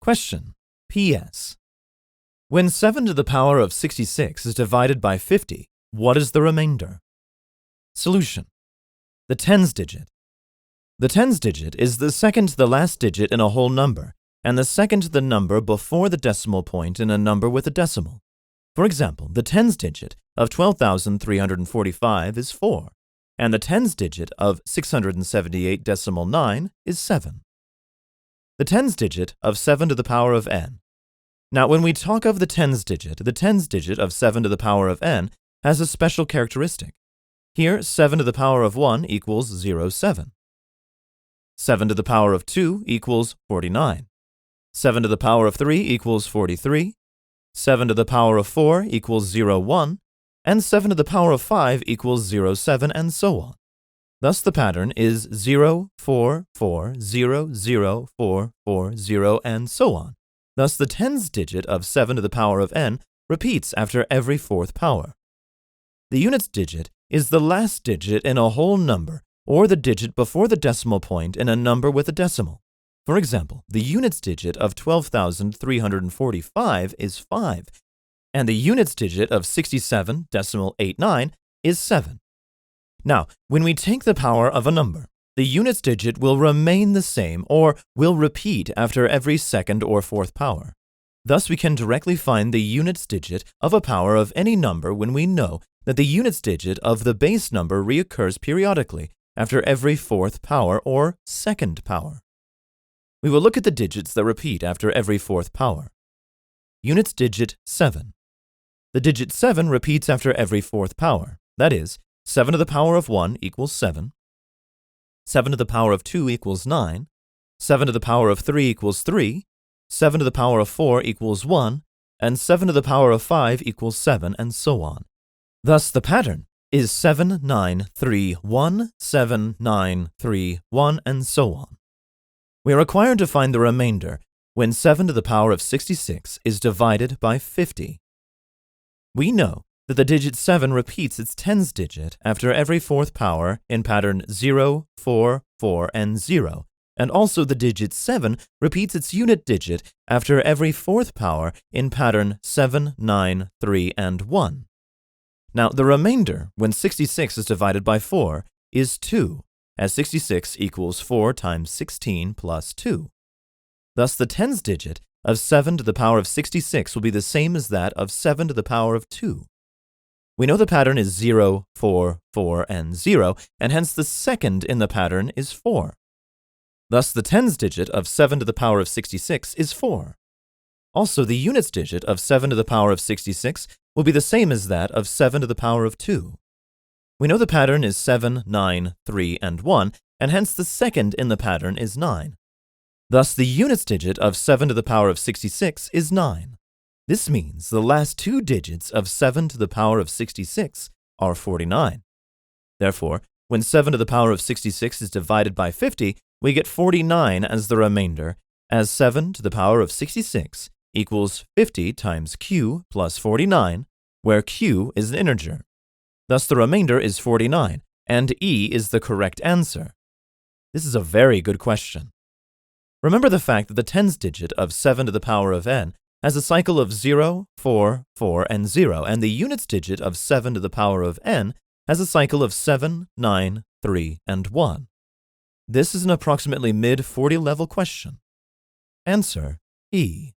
Question. P.S. When 7 to the power of 66 is divided by 50, what is the remainder? Solution. The tens digit. The tens digit is the second to the last digit in a whole number, and the second to the number before the decimal point in a number with a decimal. For example, the tens digit of 12,345 is 4, and the tens digit of 678.9 is 7. The tens digit of 7 to the power of n. Now, when we talk of the tens digit of 7 to the power of n has a special characteristic. Here, 7 to the power of 1 equals 0.7. 7 to the power of 2 equals 49. 7 to the power of 3 equals 43. 7 to the power of 4 equals 0.1. And 7 to the power of 5 equals 0.7, and so on. Thus, the pattern is 0, 4, 4, 0, 0, 4, 4, 0, and so on. Thus, the tens digit of 7 to the power of n repeats after every fourth power. The units digit is the last digit in a whole number, or the digit before the decimal point in a number with a decimal. For example, the units digit of 12,345 is 5, and the units digit of 67.89 is 7. Now, when we take the power of a number, the units digit will remain the same or will repeat after every second or fourth power. Thus, we can directly find the units digit of a power of any number when we know that the units digit of the base number reoccurs periodically after every fourth power or second power. We will look at the digits that repeat after every fourth power. Units digit 7. The digit 7 repeats after every fourth power. That is, 7 to the power of 1 equals 7. 7 to the power of 2 equals 9. 7 to the power of 3 equals 3. 7 to the power of 4 equals 1. And 7 to the power of 5 equals 7, and so on. Thus, the pattern is 7, 9, 3, 1, 7, 9, 3, 1, and so on. We are required to find the remainder when 7 to the power of 66 is divided by 50. We know that the digit 7 repeats its tens digit after every fourth power in pattern 0, 4, 4, and 0, and also the digit 7 repeats its unit digit after every fourth power in pattern 7, 9, 3, and 1. Now, the remainder when 66 is divided by 4 is 2, as 66 equals 4 times 16 plus 2. Thus, the tens digit of 7 to the power of 66 will be the same as that of 7 to the power of 2. We know the pattern is 0, 4, 4, and 0, and hence the second in the pattern is 4. Thus, the tens digit of 7 to the power of 66 is 4. Also, the units digit of 7 to the power of 66 will be the same as that of 7 to the power of 2. We know the pattern is 7, 9, 3, and 1, and hence the second in the pattern is 9. Thus, the units digit of 7 to the power of 66 is 9. This means the last two digits of 7 to the power of 66 are 49. Therefore, when 7 to the power of 66 is divided by 50, we get 49 as the remainder, as 7 to the power of 66 equals 50 times q plus 49, where q is an integer. Thus, the remainder is 49, and E is the correct answer. This is a very good question. Remember the fact that the tens digit of 7 to the power of n has a cycle of 0, 4, 4, and 0, and the units digit of 7 to the power of n has a cycle of 7, 9, 3, and 1. This is an approximately mid-40 level question. Answer E.